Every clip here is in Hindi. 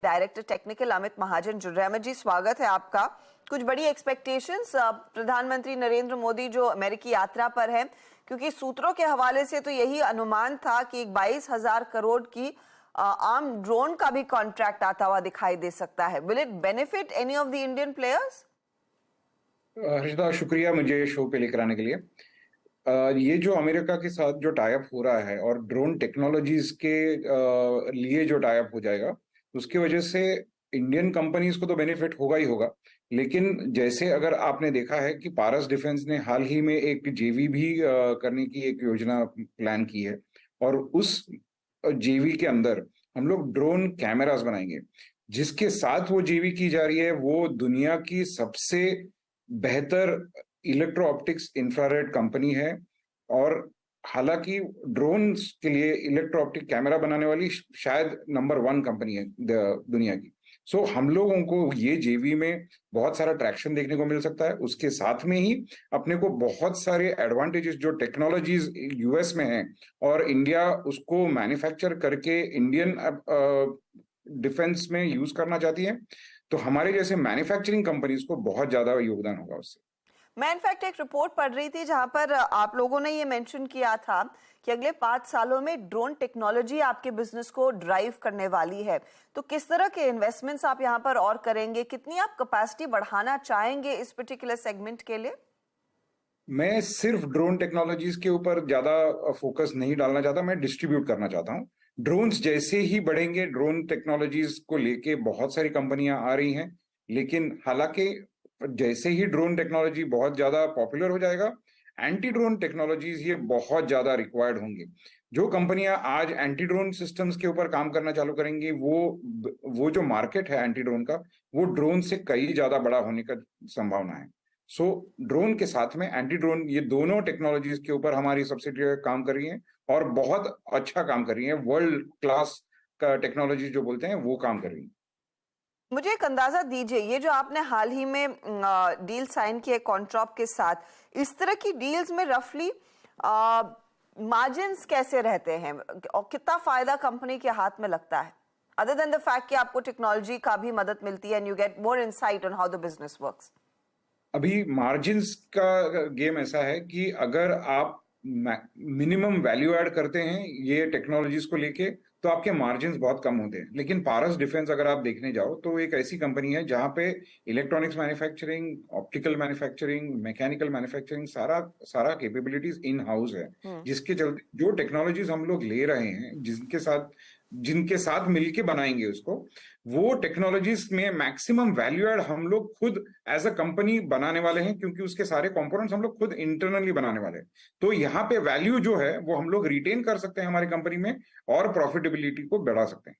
डायरेक्टर टेक्निकल अमित महाजन जुड़ रहे हैं। अमित जी, स्वागत है आपका। कुछ बड़ी एक्सपेक्टेशंस प्रधानमंत्री नरेंद्र मोदी जो अमेरिकी यात्रा पर है, क्योंकि सूत्रों के हवाले से तो यही अनुमान था कि 22,000 करोड़ की आर्म ड्रोन का भी कॉन्ट्रैक्ट आता हुआ दिखाई दे सकता है। Will it benefit any of the Indian players? Harshada, शुक्रिया मुझे शो पे लेकर आने के लिए। ये जो अमेरिका के साथ जो टाइप हो रहा है और ड्रोन टेक्नोलॉजीज के लिए जो टाइप हो जाएगा, उसकी वजह से इंडियन कंपनीज को तो बेनिफिट होगा ही होगा। लेकिन जैसे अगर आपने देखा है कि पारस डिफेंस ने हाल ही में एक जेवी भी करने की एक योजना प्लान की है, और उस जेवी के अंदर हम लोग ड्रोन कैमरास बनाएंगे। जिसके साथ वो जेवी की जा रही है वो दुनिया की सबसे बेहतर इलेक्ट्रो ऑप्टिक्स इंफ्रारेड कंपनी है। और हालांकि ड्रोन्स के लिए इलेक्ट्रो ऑप्टिक कैमरा बनाने वाली शायद नंबर 1 कंपनी है दुनिया की। सो हम लोगों को ये जेवी में बहुत सारा ट्रैक्शन देखने को मिल सकता है। उसके साथ में ही अपने को बहुत सारे एडवांटेजेस जो टेक्नोलॉजीज यूएस में हैं और इंडिया उसको मैन्युफैक्चर करके इंडियन डिफेंस में यूज करना चाहती है, तो हमारे जैसे मैन्युफैक्चरिंग कंपनीज को बहुत ज्यादा योगदान होगा उससे। मैं इनफैक्ट एक रिपोर्ट पढ़ रही थी जहां पर आप लोगों ने ये मेंशन किया था कि अगले 5 सालों में ड्रोन टेक्नोलॉजी आपके बिजनेस को ड्राइव करने वाली है। तो किस तरह के इन्वेस्टमेंट्स आप यहां पर और करेंगे? कितनी आप कैपेसिटी बढ़ाना चाहेंगे इस पर्टिकुलर सेगमेंट के लिए? मैं सिर्फ ड्रोन टेक्नोलॉजीज के ऊपर ज्यादा फोकस नहीं डालना चाहता, मैं डिस्ट्रीब्यूट करना चाहता हूँ। ड्रोन्स जैसे ही बढ़ेंगे, ड्रोन टेक्नोलॉजीज को लेके बहुत सारी कंपनियां आ रही हैं, लेकिन हालांकि जैसे ही ड्रोन टेक्नोलॉजी बहुत ज्यादा पॉपुलर हो जाएगा, एंटी ड्रोन टेक्नोलॉजीज ये बहुत ज्यादा रिक्वायर्ड होंगे। जो कंपनियां आज एंटी ड्रोन सिस्टम्स के ऊपर काम करना चालू करेंगी, वो जो मार्केट है एंटी ड्रोन का, वो ड्रोन से कई ज्यादा बड़ा होने का संभावना है। सो ड्रोन के साथ में एंटी ड्रोन, ये दोनों टेक्नोलॉजीज के ऊपर हमारी सब्सिडियरी काम कर रही है और बहुत अच्छा काम कर रही है। वर्ल्ड क्लास का टेक्नोलॉजी जो बोलते हैं वो काम कर रही है। मुझे एक अंदाजा दीजिए, ये जो आपने हाल ही में डील साइन की है कॉन्ट्रॉप के साथ, इस तरह की डील्स में रफली मार्जिन्स कैसे रहते हैं और कितना फायदा कंपनी के हाथ में लगता है, अदर देन द फैक्ट कि आपको टेक्नोलॉजी का भी मदद मिलती है and you get more insight on how the business works? अभी मार्जिन्स का गेम ऐसा है कि अगर आप मिनिमम वैल्यू ऐड करते हैं ये टेक्नोलॉजीज को लेके, तो आपके मार्जिन्स बहुत कम होते हैं। लेकिन पारस डिफेंस अगर आप देखने जाओ तो एक ऐसी कंपनी है जहां पे electronics manufacturing, optical manufacturing, mechanical manufacturing, सारा सारा कैपेबिलिटीज इन हाउस है। जिसके चलते जो टेक्नोलॉजीज हम लोग ले रहे हैं, जिनके साथ मिलके बनाएंगे उसको, वो टेक्नोलॉजीज में मैक्सिमम वैल्यू ऐड हम लोग खुद एज अ कंपनी बनाने वाले हैं, क्योंकि उसके सारे कंपोनेंट्स हम लोग खुद इंटरनली बनाने वाले हैं। तो यहाँ पे वैल्यू जो है वो हम लोग रिटेन कर सकते हैं हमारी कंपनी में और प्रॉफिटेबिलिटी को बढ़ा सकते हैं।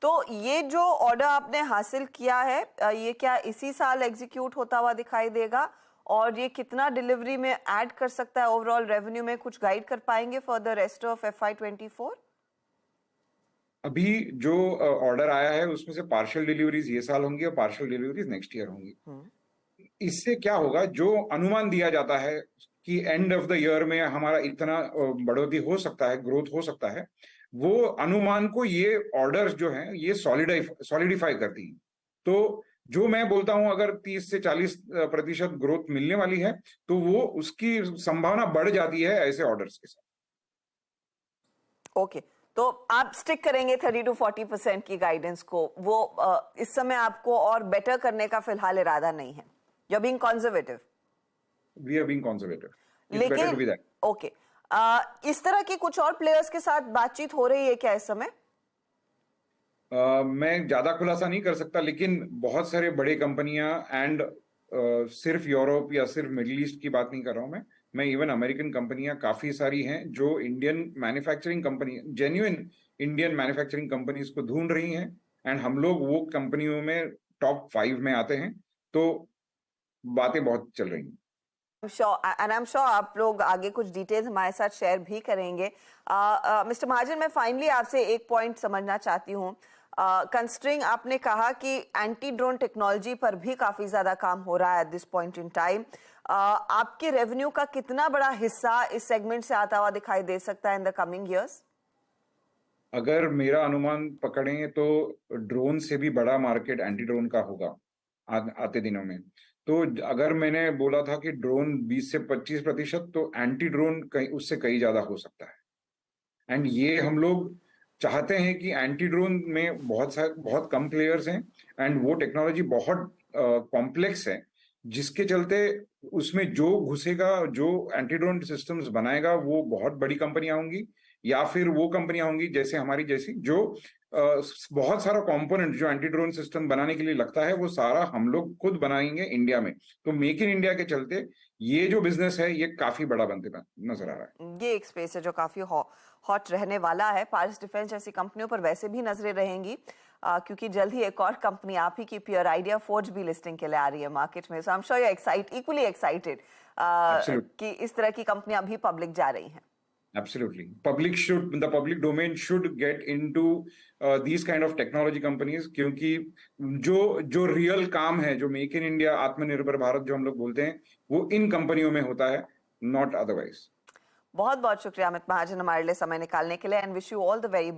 तो ये जो ऑर्डर आपने हासिल किया है, ये क्या इसी साल एग्जीक्यूट होता हुआ दिखाई देगा और ये कितना डिलीवरी में ऐड कर सकता है ओवरऑल रेवेन्यू में? कुछ गाइड कर पाएंगे for the rest of FY24? अभी जो ऑर्डर आया है उसमें से पार्शियल डिलीवरीज ये साल होंगी और पार्शियल डिलीवरीज नेक्स्ट ईयर होंगी। इससे क्या होगा, जो अनुमान दिया जाता है कि एंड ऑफ द ईयर में हमारा इतना बढ़ोतरी हो सकता है, ग्रोथ हो सकता है, वो अनुमान को ये ऑर्डर्स जो हैं ये सॉलिडिफाई करती हैं। तो जो मैं बोलता हूं, अगर 30 से 40% ग्रोथ मिलने वाली है, तो वो उसकी संभावना बढ़ जाती है ऐसे ऑर्डर्स के साथ। ओके, तो आप स्टिक करेंगे 30 to 40% की गाइडेंस को? वो इस समय आपको और बेटर करने का फिलहाल इरादा नहीं है? You are being conservative? We are being conservative. It's लेकिन better to be that. Okay, इस तरह की कुछ और प्लेयर्स के साथ बातचीत हो रही है क्या इस समय? मैं ज्यादा खुलासा नहीं कर सकता, लेकिन बहुत सारे बड़े कंपनियां एंड सिर्फ यूरोप या सिर्फ मिडिल ईस्ट की बात नहीं कर रहा हूं मैं इवन अमेरिकन कंपनियां काफी सारी हैं जो Indian manufacturing company, genuine Indian manufacturing companies को ढूंढ रही हैं, एंड हम लोग वो कंपनियों में टॉप 5 में आते हैं। तो बातें बहुत चल रही हैं। आई एम श्योर आप लोग आगे कुछ डिटेल्स हमारे साथ शेयर भी करेंगे। मिस्टर महाजन, मैं फाइनली आपसे एक पॉइंट समझना चाहती हूँ। कंसिडरिंग आपने कहा कि एंटी ड्रोन टेक्नोलॉजी पर भी काफी ज्यादा काम हो रहा है at this point in time, आपके रेवेन्यू का कितना बड़ा हिस्सा इस सेगमेंट से आता हुआ दिखाई दे सकता है इन द कमिंग ईयर्स? अगर मेरा अनुमान पकड़ें तो ड्रोन से भी बड़ा मार्केट एंटी ड्रोन का होगा आते दिनों में। तो अगर मैंने बोला था कि ड्रोन 20 से 25%, तो एंटी ड्रोन कहीं उससे कहीं ज्यादा हो सकता है। एंड ये हम लोग चाहते हैं कि एंटी ड्रोन में बहुत कम प्लेयर्स हैं, एंड वो टेक्नोलॉजी बहुत कॉम्प्लेक्स है, जिसके चलते उसमें जो घुसेगा, जो एंटी ड्रोन सिस्टम्स बनाएगा, वो बहुत बड़ी कंपनियां होंगी, या फिर वो कंपनियां होंगी जैसे हमारी जैसी, जो बहुत सारा कंपोनेंट जो एंटी ड्रोन सिस्टम बनाने के लिए लगता है, वो सारा हम लोग खुद बनाएंगे इंडिया में। तो मेक इन इंडिया के चलते ये जो बिजनेस है, ये काफी बड़ा बनते नजर आ रहा है। ये एक स्पेस है जो काफी हॉट रहने वाला है। पारस डिफेंस जैसी कंपनियों पर वैसे भी नजरें रहेंगी, क्योंकि जल्द ही एक और कंपनी आप ही की प्योर आइडिया फोर्ज भी लिस्टिंग के लिए आ रही है मार्केट में। So I am sure you equally excited Absolutely. कि इस तरह की कंपनियां भी पब्लिक जा रही हैं। Absolutely. The public domain should get into these kind of technology companies, क्योंकि जो जो रियल काम है, जो मेक इन इंडिया, आत्मनिर्भर भारत जो हम लोग बोलते हैं, वो इन कंपनियों में होता है, नॉट अदरवाइज। बहुत बहुत शुक्रिया अमित महाजन हमारे लिए समय निकालने के लिए, and wish you all the very